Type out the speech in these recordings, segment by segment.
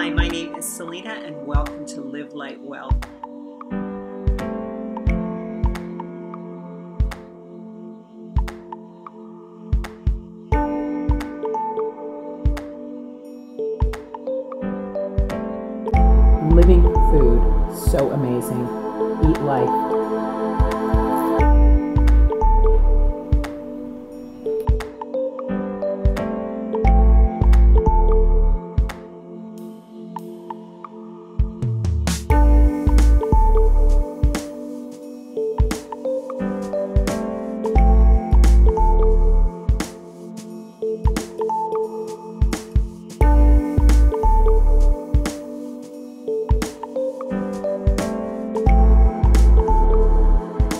Hi, my name is Selena and welcome to Livelightwel. Living food, so amazing. Eat life.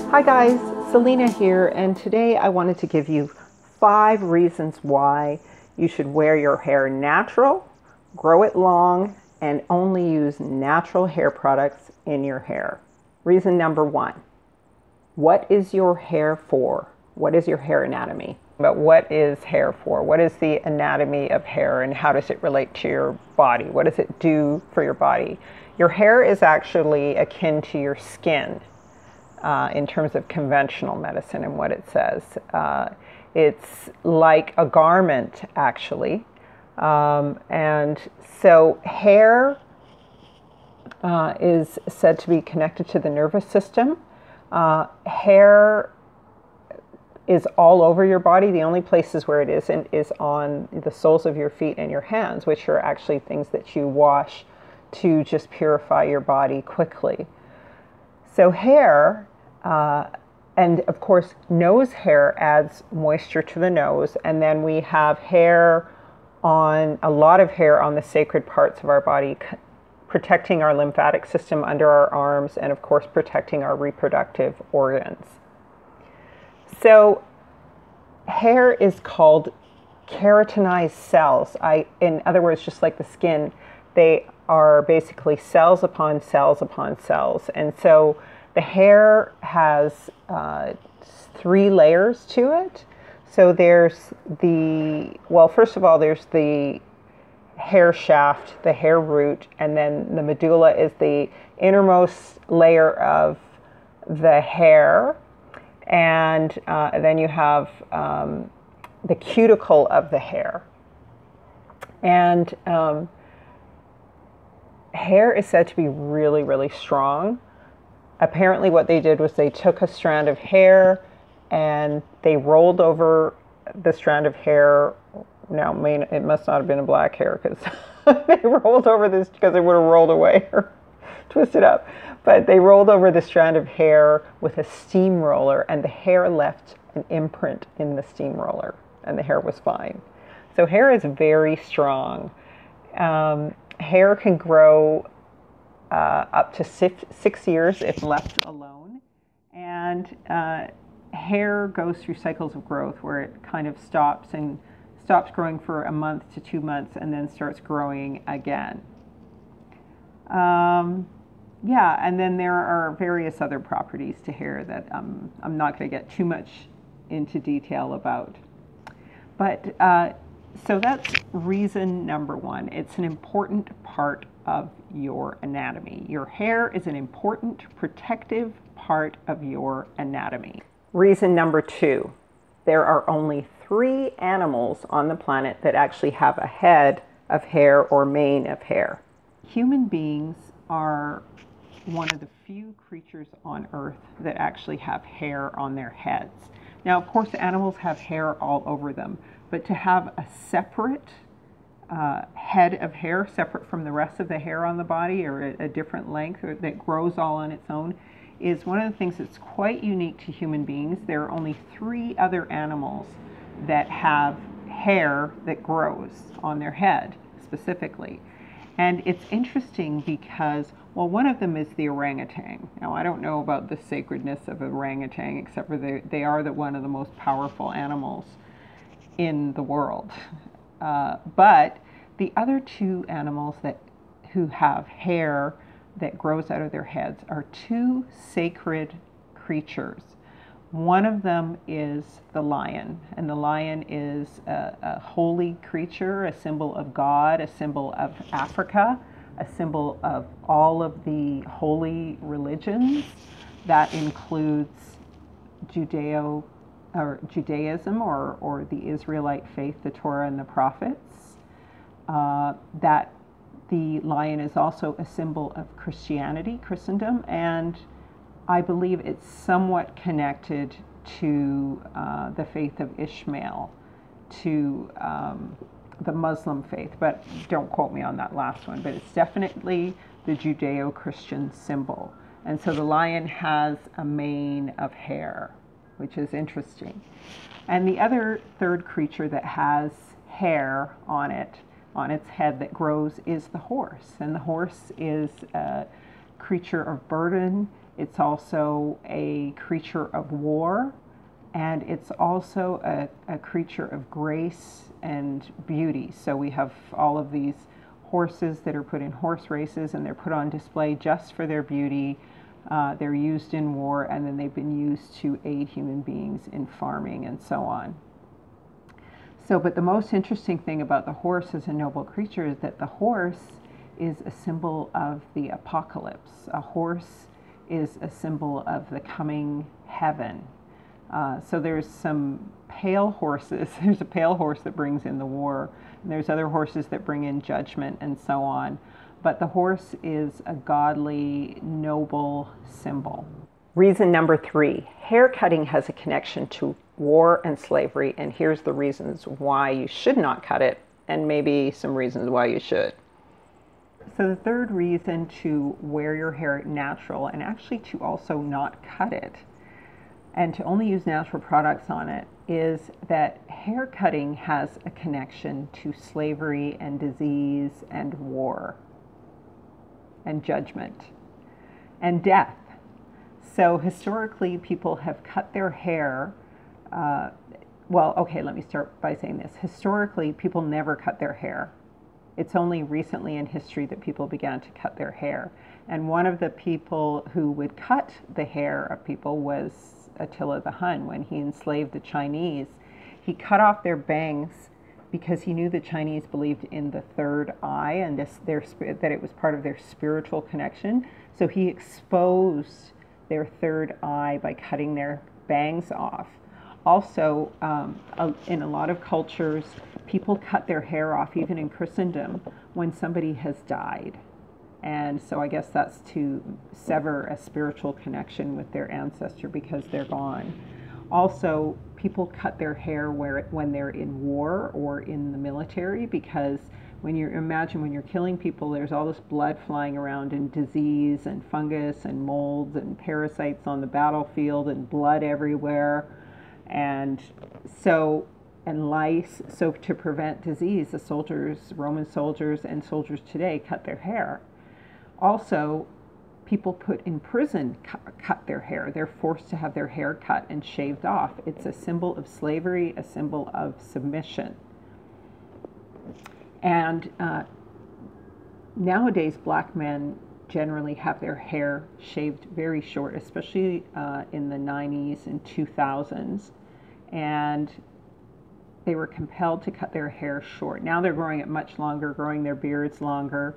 Hi guys, Selena here, and today I wanted to give you 5 reasons why you should wear your hair natural, grow it long, and only use natural hair products in your hair. Reason number 1, what is your hair for? What is your hair anatomy? But what is hair for? What is the anatomy of hair and how does it relate to your body? What does it do for your body? Your hair is actually akin to your skin. In terms of conventional medicine and what it says. It's like a garment, actually. And so hair is said to be connected to the nervous system. Hair is all over your body. The only places where it isn't is on the soles of your feet and your hands, which are actually things that you wash to just purify your body quickly. So hair, and of course nose hair adds moisture to the nose, and then we have hair on, a lot of hair on the sacred parts of our body, protecting our lymphatic system under our arms, and of course protecting our reproductive organs. So hair is called keratinized cells. In other words, just like the skin, they are basically cells upon cells upon cells. And so the hair has 3 layers to it. So there's well, first of all, there's the hair shaft, the hair root, and then the medulla is the innermost layer of the hair. And then you have the cuticle of the hair. And hair is said to be really, really strong. Apparently what they did was they took a strand of hair and they rolled over the strand of hair. Now, it must not have been a black hair because they rolled over this, because it would have rolled away or twisted up. But they rolled over the strand of hair with a steamroller, and the hair left an imprint in the steamroller, and the hair was fine. So hair is very strong. Hair can grow up to 6 years if left alone, and hair goes through cycles of growth where it kind of stops growing for a month to 2 months and then starts growing again. Yeah, and then there are various other properties to hair that I'm not going to get too much into detail about. But so that's reason number 1. It's an important part of your anatomy. Your hair is an important protective part of your anatomy. Reason number 2, there are only 3 animals on the planet that actually have a head of hair or mane of hair. Human beings are one of the few creatures on Earth that actually have hair on their heads. Now, of course, animals have hair all over them, but to have a separate head of hair, separate from the rest of the hair on the body, or a different length, or that grows all on its own, is one of the things that's quite unique to human beings. There are only 3 other animals that have hair that grows on their head specifically. And it's interesting because, well, one of them is the orangutan. Now, I don't know about the sacredness of orangutan, except for they are one of the most powerful animals in the world. But the other 2 animals who have hair that grows out of their heads are 2 sacred creatures. One of them is the lion, and the lion is a holy creature, a symbol of God, a symbol of Africa, a symbol of all of the holy religions. That includes Judaism or the Israelite faith, the Torah and the prophets. That the lion is also a symbol of Christianity, Christendom, and I believe it's somewhat connected to the faith of Ishmael, to the Muslim faith, but don't quote me on that last one, but it's definitely the Judeo-Christian symbol. And so the lion has a mane of hair, which is interesting. And the other third creature that has hair on it, on its head that grows, is the horse. And the horse is a creature of burden. It's also a creature of war. And it's also a creature of grace and beauty. So we have all of these horses that are put in horse races, and they're put on display just for their beauty. They're used in war, and then they've been used to aid human beings in farming and so on. So, but the most interesting thing about the horse as a noble creature is that the horse is a symbol of the apocalypse. A horse is a symbol of the coming heaven. So there's some pale horses. There's a pale horse that brings in the war, and there's other horses that bring in judgment and so on. But the horse is a godly, noble symbol. Reason number 3, hair cutting has a connection to war and slavery, and here's the reasons why you should not cut it, and maybe some reasons why you should. So the third reason to wear your hair natural, and actually to also not cut it, and to only use natural products on it, is that hair cutting has a connection to slavery and disease and war and judgment and death. So historically, people have cut their hair. Let me start by saying this. Historically, people never cut their hair. It's only recently in history that people began to cut their hair. And one of the people who would cut the hair of people was Attila the Hun. When he enslaved the Chinese, he cut off their bangs because he knew the Chinese believed in the third eye and that it was part of their spiritual connection. So he exposed their third eye by cutting their bangs off. Also, in a lot of cultures, people cut their hair off, even in Christendom, when somebody has died. And so I guess that's to sever a spiritual connection with their ancestor because they're gone. Also, people cut their hair when they're in war or in the military, because when you're killing people, there's all this blood flying around and disease and fungus and molds and parasites on the battlefield and blood everywhere. And lice. So to prevent disease, the soldiers, Roman soldiers and soldiers today cut their hair. Also, people put in prison cut their hair. They're forced to have their hair cut and shaved off. It's a symbol of slavery, a symbol of submission. And nowadays, black men generally have their hair shaved very short, especially in the 90s and 2000s. And they were compelled to cut their hair short. Now they're growing it much longer, growing their beards longer.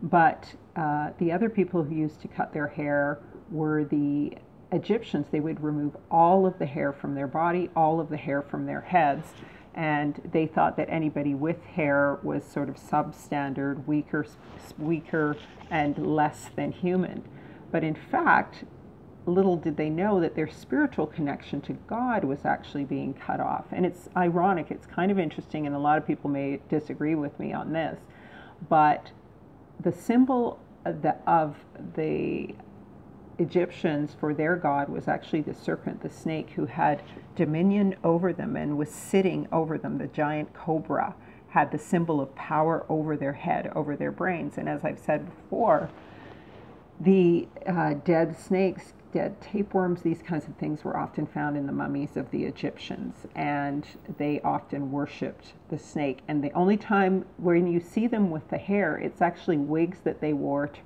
But the other people who used to cut their hair were the Egyptians. They would remove all of the hair from their body, all of the hair from their heads, and they thought that anybody with hair was sort of substandard, weaker and less than human. But in fact, little did they know that their spiritual connection to God was actually being cut off. And it's ironic, it's kind of interesting, and a lot of people may disagree with me on this, but the symbol of the Egyptians for their god was actually the serpent, the snake, who had dominion over them and was sitting over them. The giant cobra had the symbol of power over their head, over their brains. And as I've said before, the dead snakes, dead tapeworms, these kinds of things were often found in the mummies of the Egyptians, and they often worshipped the snake. And the only time when you see them with the hair, it's actually wigs that they wore to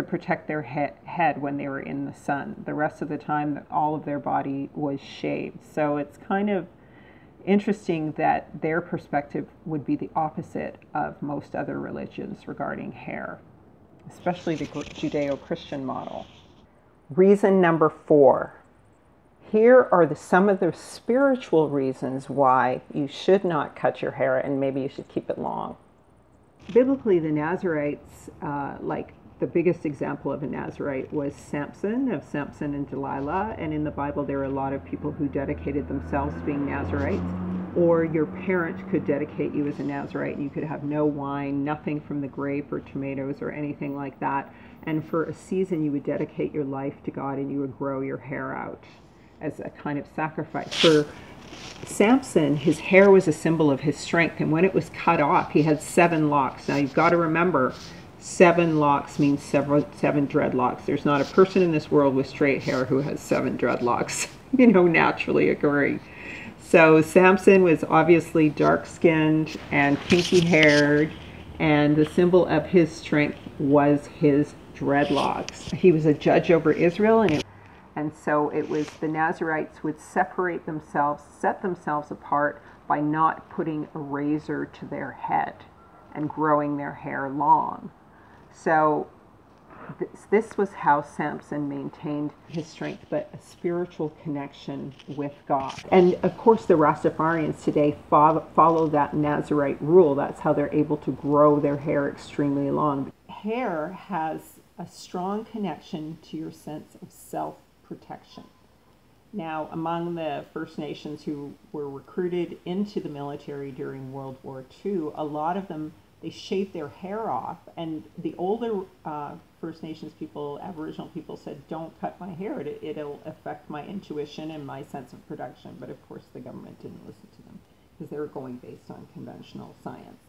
protect their head when they were in the sun. The rest of the time, all of their body was shaved. So it's kind of Interesting that their perspective would be the opposite of most other religions regarding hair, especially the Judeo-Christian model. Reason number 4. Here are some of the spiritual reasons why you should not cut your hair and maybe you should keep it long. Biblically, the Nazarites, like the biggest example of a Nazarite was Samson, of Samson and Delilah. And in the Bible, there are a lot of people who dedicated themselves to being Nazarites. Or your parent could dedicate you as a Nazarite, and you could have no wine, nothing from the grape or tomatoes or anything like that. And for a season, you would dedicate your life to God, and you would grow your hair out as a kind of sacrifice. For Samson, his hair was a symbol of his strength, and when it was cut off, he had 7 locks. Now, you've got to remember, 7 locks means 7 dreadlocks. There's not a person in this world with straight hair who has 7 dreadlocks, naturally occurring. So Samson was obviously dark-skinned and kinky-haired, and the symbol of his strength was his dreadlocks. He was a judge over Israel, and so it was the Nazarites would separate themselves, set themselves apart by not putting a razor to their head and growing their hair long. So this was how Samson maintained his strength, but a spiritual connection with God. And of course, the Rastafarians today follow that Nazarite rule. That's how they're able to grow their hair extremely long. Hair has a strong connection to your sense of self-protection. Now, among the First Nations who were recruited into the military during World War II, a lot of them, they shaved their hair off, and the older First Nations people, Aboriginal people said, don't cut my hair, it'll affect my intuition and my sense of protection. But of course the government didn't listen to them because they were going based on conventional science.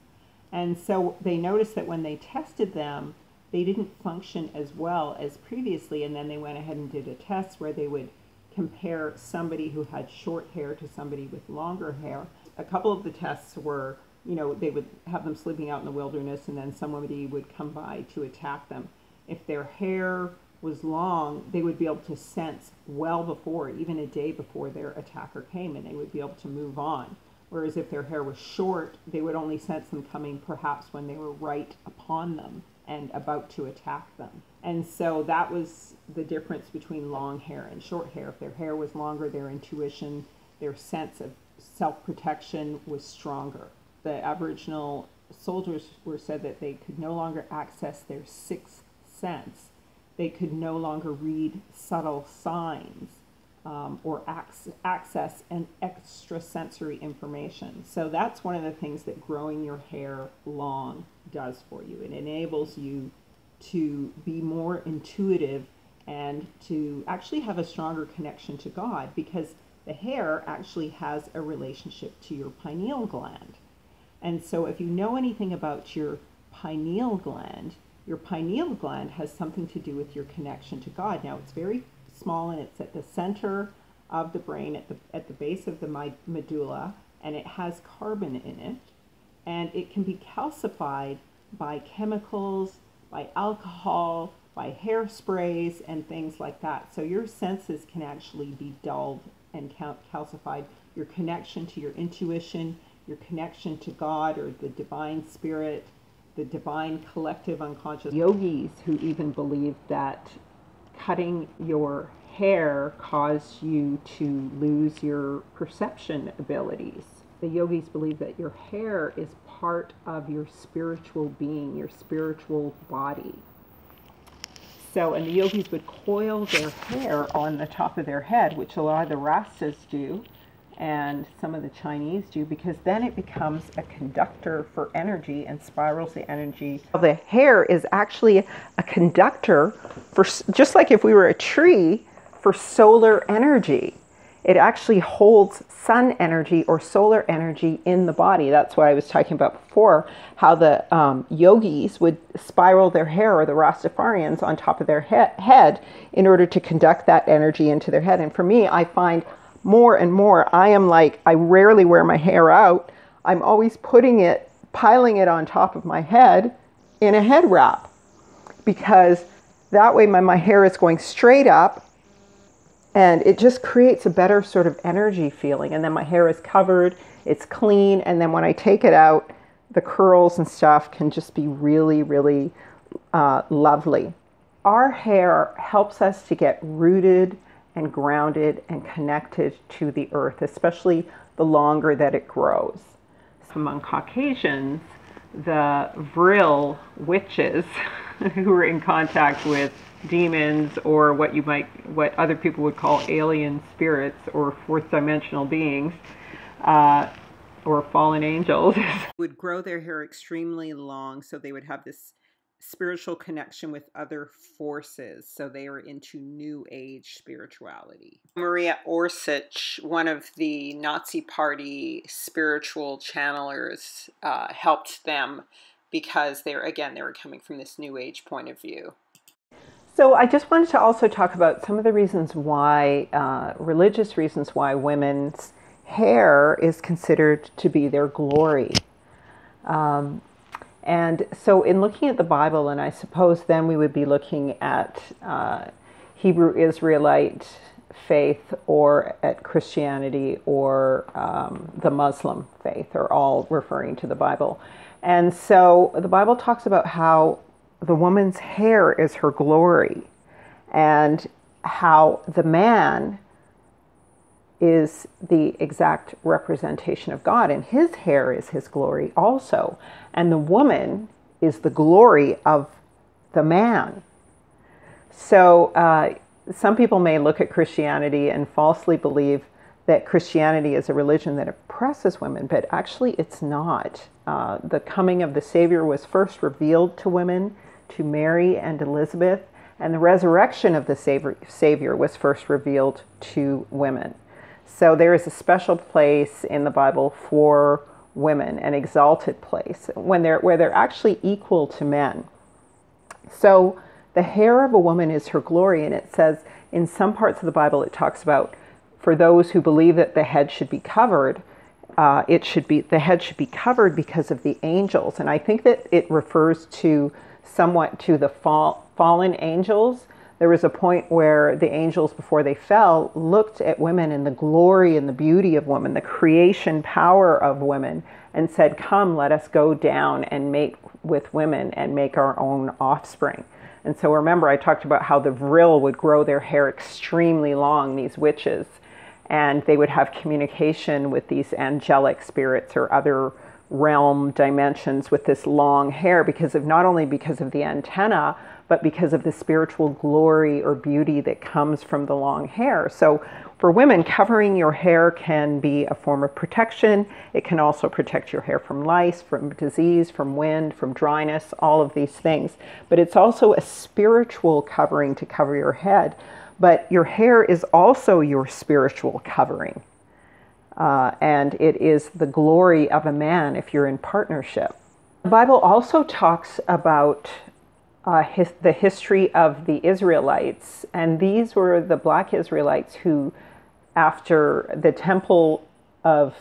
And so they noticed that when they tested them, they didn't function as well as previously, and then they went ahead and did a test where they would compare somebody who had short hair to somebody with longer hair. A couple of the tests were, they would have them sleeping out in the wilderness, and then somebody would come by to attack them. If their hair was long, they would be able to sense well before, even a day before their attacker came, and they would be able to move on. Whereas if their hair was short, they would only sense them coming perhaps when they were right upon them and about to attack them. And so that was the difference between long hair and short hair. If their hair was longer, their intuition, their sense of self-protection was stronger. The Aboriginal soldiers were said that they could no longer access their 6th sense. They could no longer read subtle signs or access an extrasensory information. So that's one of the things that growing your hair long does for you. It enables you to be more intuitive and to actually have a stronger connection to God, because the hair actually has a relationship to your pineal gland. And so if you know anything about your pineal gland has something to do with your connection to God. Now, it's very small, and it's at the center of the brain, at the base of the medulla, and it has carbon in it, and it can be calcified by chemicals, by alcohol, by hairsprays, and things like that. So your senses can actually be dulled and calcified. Your connection to your intuition, your connection to God or the divine spirit, the divine collective unconscious. Yogis who even believe that cutting your hair caused you to lose your perception abilities. The yogis believe that your hair is part of your spiritual being, your spiritual body. So, and the yogis would coil their hair on the top of their head, which a lot of the Rastas do, and some of the Chinese do, because then it becomes a conductor for energy and spirals the energy. The hair is actually a conductor for, just like if we were a tree, for solar energy. It actually holds sun energy or solar energy in the body. That's what I was talking about before, how the yogis would spiral their hair, or the Rastafarians, on top of their head in order to conduct that energy into their head. And for me, I find more and more, I rarely wear my hair out. I'm always piling it on top of my head in a head wrap, because that way my hair is going straight up, And it just creates a better sort of energy feeling. And then my hair is covered, it's clean. And then when I take it out, the curls and stuff can just be really, really lovely. Our hair helps us to get rooted and grounded and connected to the earth, especially the longer that it grows. Among Caucasians, the vril witches who are in contact with demons or what other people would call alien spirits or fourth dimensional beings, or fallen angels, would grow their hair extremely long, so they would have this spiritual connection with other forces. So they were into New Age spirituality. Maria Orsich, one of the Nazi Party spiritual channelers, helped them because they were coming from this New Age point of view. So I just wanted to also talk about some of the reasons why, religious reasons why women's hair is considered to be their glory. And so in looking at the Bible, and I suppose then we would be looking at Hebrew Israelite faith or at Christianity or the Muslim faith, are all referring to the Bible. And so the Bible talks about how the woman's hair is her glory and how the man is the exact representation of God, and his hair is his glory also. And the woman is the glory of the man. So some people may look at Christianity and falsely believe that Christianity is a religion that oppresses women, but actually it's not. The coming of the Savior was first revealed to women, to Mary and Elizabeth, and the resurrection of the Savior was first revealed to women. So there is a special place in the Bible for women, an exalted place, where they're actually equal to men. So the hair of a woman is her glory, and it says in some parts of the Bible it talks about, for those who believe that the head should be covered, the head should be covered because of the angels. And I think that it refers to somewhat to the fallen angels. There was a point where the angels, before they fell, looked at women and the glory and the beauty of women, the creation power of women, and said, come, let us go down and mate with women and make our own offspring. And so remember, I talked about how the vril would grow their hair extremely long, these witches, and they would have communication with these angelic spirits or other realm dimensions with this long hair, not only because of the antenna, but because of the spiritual glory or beauty that comes from the long hair. So for women, covering your hair can be a form of protection. It can also protect your hair from lice, from disease, from wind, from dryness, all of these things. But it's also a spiritual covering to cover your head. But your hair is also your spiritual covering. And it is the glory of a man if you're in partnership. The Bible also talks about the history of the Israelites, and these were the black Israelites who, after the temple of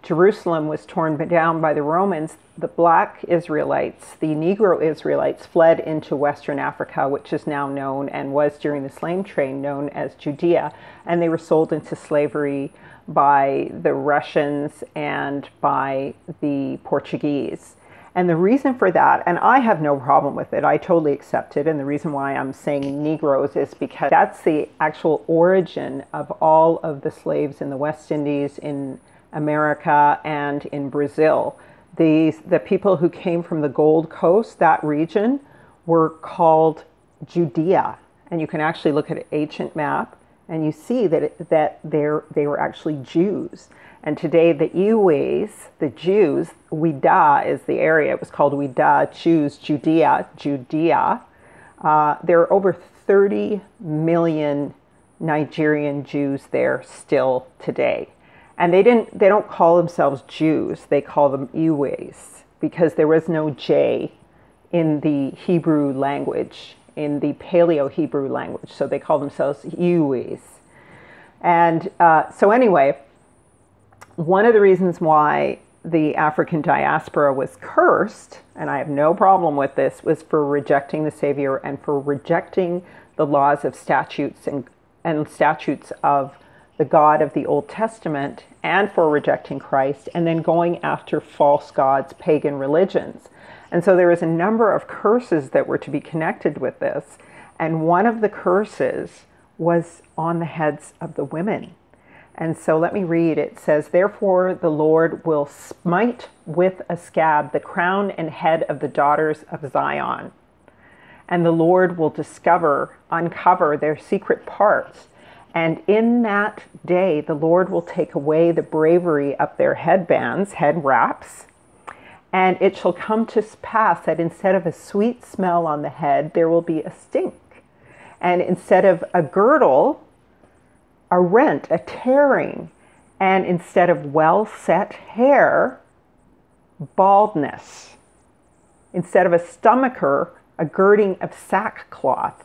Jerusalem was torn down by the Romans, the black Israelites, the Negro Israelites, fled into Western Africa, which is now known, and was during the slave trade, known as Judea, and they were sold into slavery by the Russians and by the Portuguese. And the reason for that, and I have no problem with it, I totally accept it, and the reason why I'm saying Negroes is because that's the actual origin of all of the slaves in the West Indies, in America, and in Brazil. The people who came from the Gold Coast, that region, were called Judea. And you can actually look at an ancient map, and you see that they were actually Jews. And today the Iwis, the Jews, Ouida is the area, it was called Ouida, Jews, Judea. There are over 30 million Nigerian Jews there still today. And they don't call themselves Jews, they call them Iwis, because there was no J in the Hebrew language, in the Paleo-Hebrew language, so they call themselves Iwis. And so anyway, one of the reasons why the African diaspora was cursed, and I have no problem with this, was for rejecting the Savior and for rejecting the laws of statutes and statutes of the God of the Old Testament, and for rejecting Christ, and then going after false gods, pagan religions. And so there was a number of curses that were to be connected with this. And one of the curses was on the heads of the women. And so let me read. It says, "Therefore the Lord will smite with a scab the crown and head of the daughters of Zion. And the Lord will uncover their secret parts. And in that day, the Lord will take away the bravery of their headbands, head wraps. And it shall come to pass that instead of a sweet smell on the head, there will be a stink. And instead of a girdle, a rent, a tearing. And instead of well-set hair, baldness. Instead of a stomacher, a girding of sackcloth.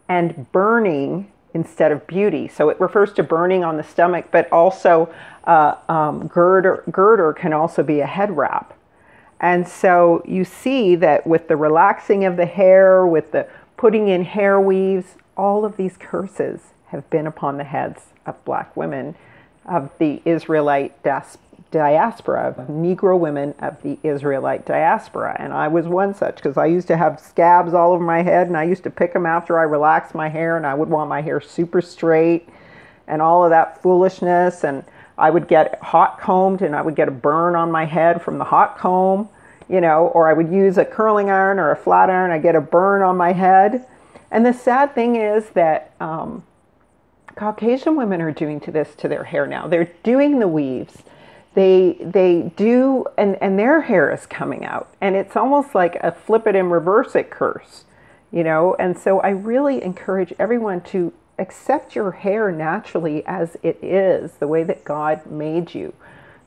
And burning instead of beauty." So it refers to burning on the stomach, but also girder can also be a head wrap. And so you see that with the relaxing of the hair, with the putting in hair weaves, all of these curses have been upon the heads of Black women of the Israelite diaspora, of Negro women of the Israelite diaspora. And I was one such, because I used to have scabs all over my head, and I used to pick them after I relaxed my hair, and I would want my hair super straight and all of that foolishness. And I would get hot combed, and I would get a burn on my head from the hot comb, or I would use a curling iron or a flat iron, I get a burn on my head. And the sad thing is that Caucasian women are doing this to their hair now. They're doing the weaves. They do, and their hair is coming out. And it's almost like a flip it and reverse it curse, And so I really encourage everyone to accept your hair naturally as it is, the way that God made you.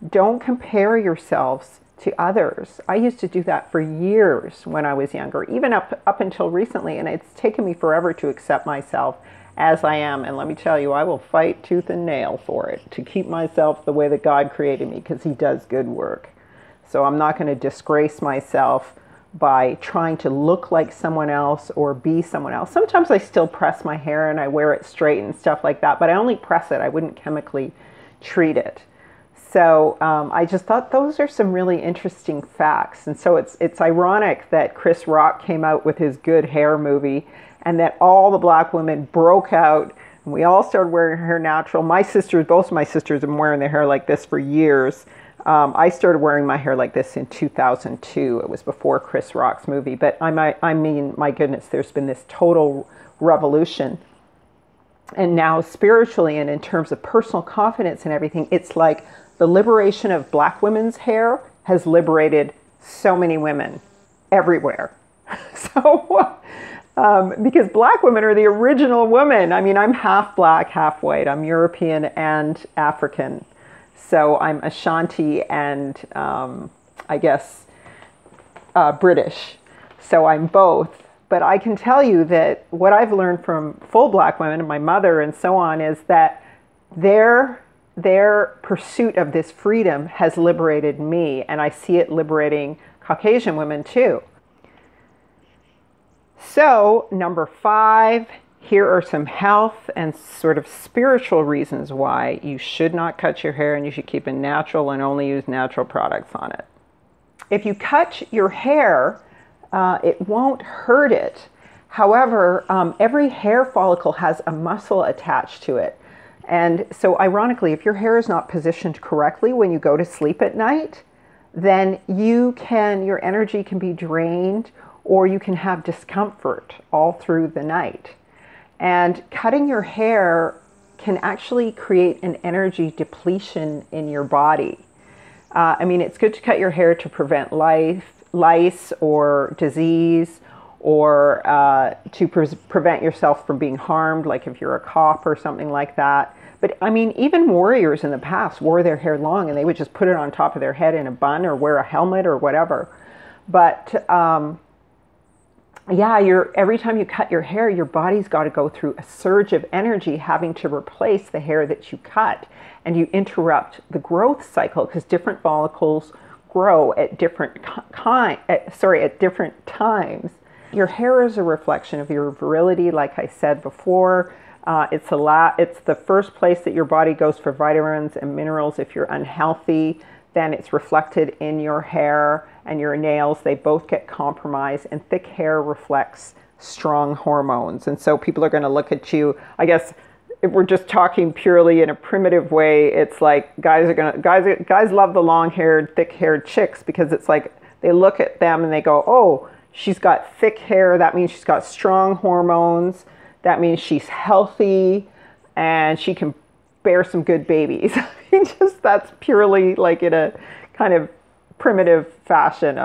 Don't compare yourselves to others. I used to do that for years when I was younger, even up until recently, and it's taken me forever to accept myself as I am. And let me tell you, I will fight tooth and nail for it, to keep myself the way that God created me, because He does good work. So I'm not going to disgrace myself by trying to look like someone else or be someone else. Sometimes I still press my hair and I wear it straight and stuff like that, but I only press it. I wouldn't chemically treat it. So I just thought those are some really interesting facts. And so it's ironic that Chris Rock came out with his Good Hair movie, and that all the Black women broke out, and we all started wearing hair natural. My sisters, both of my sisters, have been wearing their hair like this for years. I started wearing my hair like this in 2002. It was before Chris Rock's movie. But I mean, my goodness, there's been this total revolution. And now spiritually and in terms of personal confidence and everything, it's like the liberation of Black women's hair has liberated so many women everywhere. So, because Black women are the original women. I mean, I'm half Black, half white. I'm European and African. So I'm Ashanti and I guess British. So I'm both. But I can tell you that what I've learned from full Black women and my mother and so on is that their pursuit of this freedom has liberated me, and I see it liberating Caucasian women too. So, number 5, here are some health and sort of spiritual reasons why you should not cut your hair and you should keep it natural and only use natural products on it. If you cut your hair, it won't hurt it. However, every hair follicle has a muscle attached to it. And so ironically, if your hair is not positioned correctly when you go to sleep at night, then your energy can be drained, or you can have discomfort all through the night. And cutting your hair can actually create an energy depletion in your body. I mean, it's good to cut your hair to prevent lice or disease, or to prevent yourself from being harmed, like if you're a cop or something like that. But I mean, even warriors in the past wore their hair long, and they would just put it on top of their head in a bun or wear a helmet or whatever. But yeah, every time you cut your hair, your body's got to go through a surge of energy having to replace the hair that you cut, and you interrupt the growth cycle, because different follicles grow at different times. Your hair is a reflection of your virility, like I said before. It's the first place that your body goes for vitamins and minerals. If you're unhealthy, then it's reflected in your hair and your nails. They both get compromised, and thick hair reflects strong hormones. And so people are going to look at you, I guess, if we're just talking purely in a primitive way, it's like guys love the long-haired, thick-haired chicks, because it's like they look at them and they go, oh, she's got thick hair. That means she's got strong hormones. That means she's healthy and she can bear some good babies. That's purely like in a kind of primitive fashion.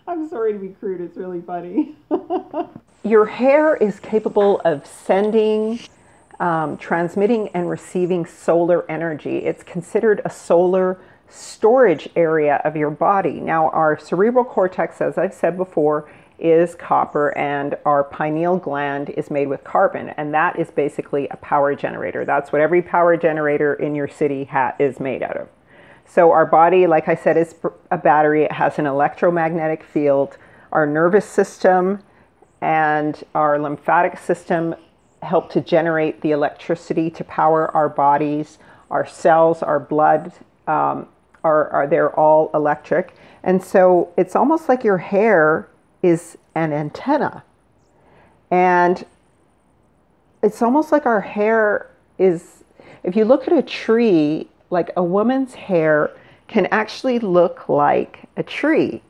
I'm sorry to be crude. It's really funny. Your hair is capable of sending, transmitting and receiving solar energy. It's considered a solar storage area of your body. Now, our cerebral cortex, as I've said before, is copper, and our pineal gland is made with carbon, and that is basically a power generator. That's what every power generator in your city is made out of. So our body, like I said, is a battery. It has an electromagnetic field. Our nervous system and our lymphatic system help to generate the electricity to power our bodies. Our cells, our blood, they're all electric. And so it's almost like your hair is an antenna. And it's almost like our hair is, if you look at a tree, like a woman's hair can actually look like a tree.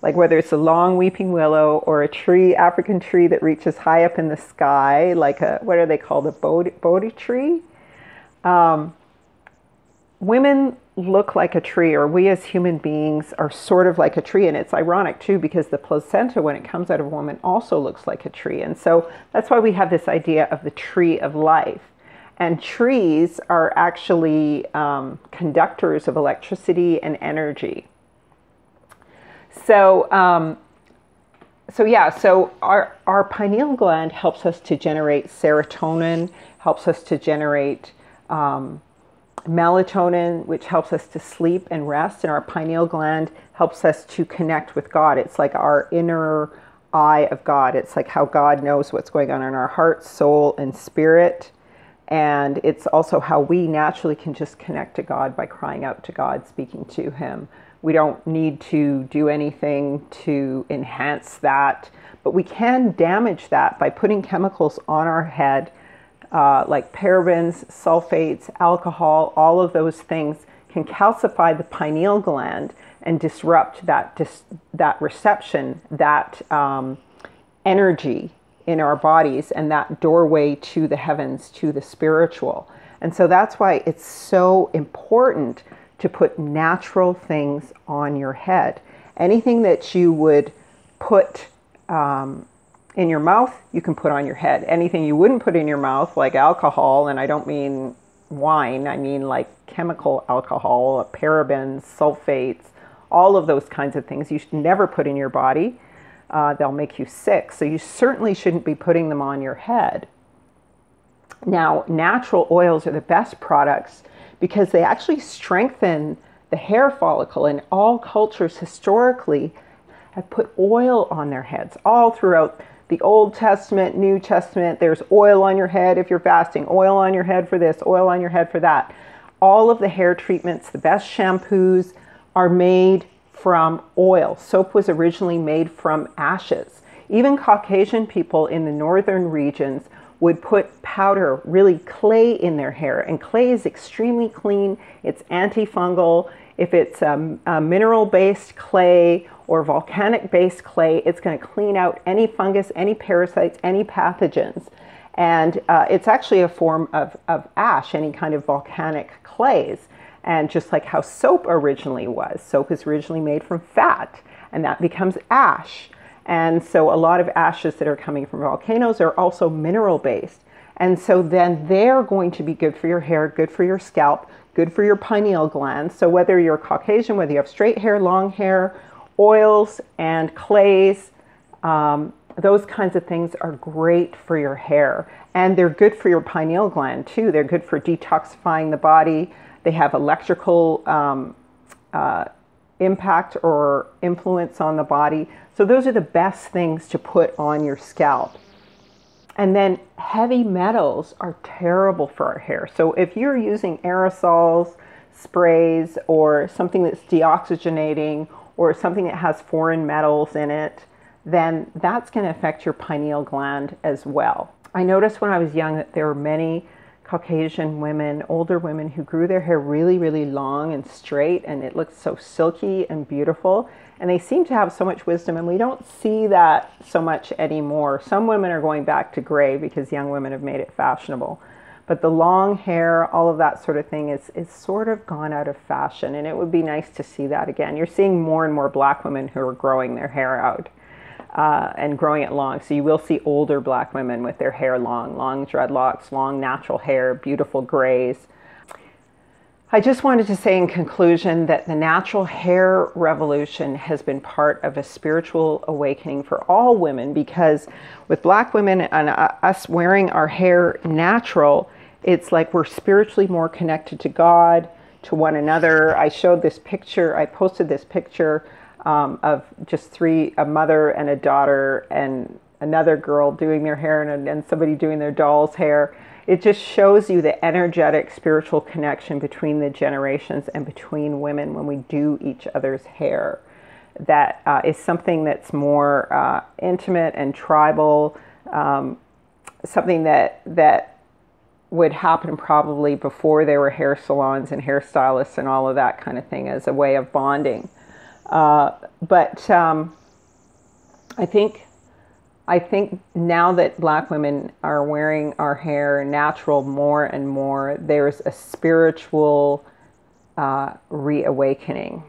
Like whether it's a long weeping willow or a tree, African tree that reaches high up in the sky, like what are they called, a Bodhi tree? Women look like a tree, or we as human beings are sort of like a tree. And it's ironic too, because the placenta, when it comes out of a woman, also looks like a tree. And so that's why we have this idea of the tree of life. And trees are actually conductors of electricity and energy. So our pineal gland helps us to generate serotonin, helps us to generate melatonin, which helps us to sleep and rest. And our pineal gland helps us to connect with God. It's like our inner eye of God. It's like how God knows what's going on in our heart, soul, and spirit. And it's also how we naturally can just connect to God by crying out to God, speaking to Him. We don't need to do anything to enhance that, but we can damage that by putting chemicals on our head, like parabens, sulfates, alcohol. All of those things can calcify the pineal gland and disrupt that reception, that energy in our bodies, and that doorway to the heavens, to the spiritual. And so that's why it's so important to put natural things on your head. Anything that you would put in your mouth, you can put on your head. Anything you wouldn't put in your mouth, like alcohol, and I don't mean wine, I mean like chemical alcohol, parabens, sulfates, all of those kinds of things you should never put in your body. They'll make you sick. So you certainly shouldn't be putting them on your head. Now, natural oils are the best products because they actually strengthen the hair follicle, and all cultures historically have put oil on their heads. All throughout the Old Testament, New Testament, there's oil on your head if you're fasting, oil on your head for this, oil on your head for that. All of the hair treatments, the best shampoos are made from oil. Soap was originally made from ashes. Even Caucasian people in the northern regions would put powder, really clay, in their hair. And clay is extremely clean. It's antifungal. If it's a mineral-based clay or volcanic-based clay, it's going to clean out any fungus, any parasites, any pathogens. And it's actually a form of ash, any kind of volcanic clays. And just like how soap originally was, soap is originally made from fat, and that becomes ash. And so a lot of ashes that are coming from volcanoes are also mineral-based. And so then they're going to be good for your hair, good for your scalp, good for your pineal gland. So whether you're Caucasian, whether you have straight hair, long hair, oils and clays, those kinds of things are great for your hair. And they're good for your pineal gland too. They're good for detoxifying the body. They have electrical impact or influence on the body. So those are the best things to put on your scalp. And then heavy metals are terrible for our hair. So if you're using aerosols, sprays, or something that's deoxygenating, or something that has foreign metals in it, then that's going to affect your pineal gland as well. I noticed when I was young that there were many Caucasian women, older women, who grew their hair really, really long and straight, and it looked so silky and beautiful. And they seem to have so much wisdom, and we don't see that so much anymore. Some women are going back to gray because young women have made it fashionable. But the long hair, all of that sort of thing is sort of gone out of fashion, and it would be nice to see that again. You're seeing more and more Black women who are growing their hair out. And growing it long. So you will see older Black women with their hair long dreadlocks, long natural hair, beautiful grays. I just wanted to say in conclusion that the natural hair revolution has been part of a spiritual awakening for all women, because with Black women and us wearing our hair natural, it's like we're spiritually more connected to God, to one another. I showed this picture, I posted this picture of just three, a mother and a daughter and another girl doing their hair and somebody doing their doll's hair. It just shows you the energetic spiritual connection between the generations and between women when we do each other's hair. That is something that's more intimate and tribal, something that would happen probably before there were hair salons and hairstylists and all of that kind of thing, as a way of bonding. But I think now that Black women are wearing our hair natural more and more, there's a spiritual reawakening.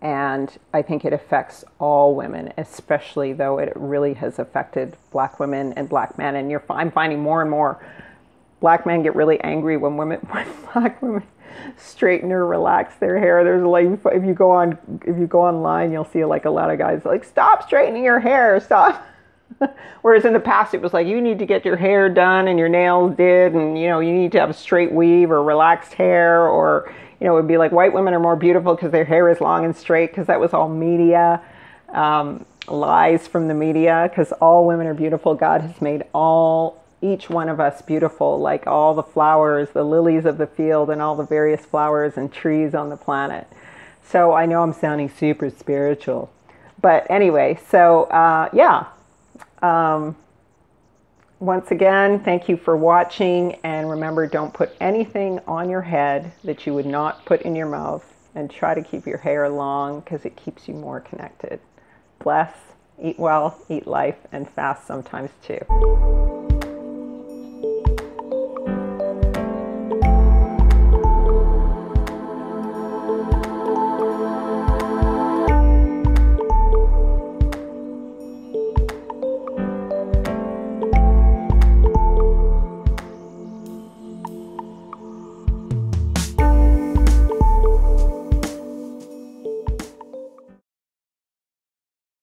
And I think it affects all women, especially though it really has affected Black women and Black men. And I'm finding more and more Black men get really angry when Black women straighten or relax their hair. There's like, if you go online, you'll see like a lot of guys like, stop straightening your hair, stop. Whereas in the past it was like, you need to get your hair done and your nails did, and you need to have a straight weave or relaxed hair, or it would be like white women are more beautiful because their hair is long and straight, because that was all media, lies from the media, because all women are beautiful. God has made each one of us beautiful, like all the flowers, the lilies of the field, and all the various flowers and trees on the planet. So I know I'm sounding super spiritual, but anyway, so yeah. Once again, thank you for watching, and remember, don't put anything on your head that you would not put in your mouth, and try to keep your hair long because it keeps you more connected. Bless, eat well, eat life, and fast sometimes too.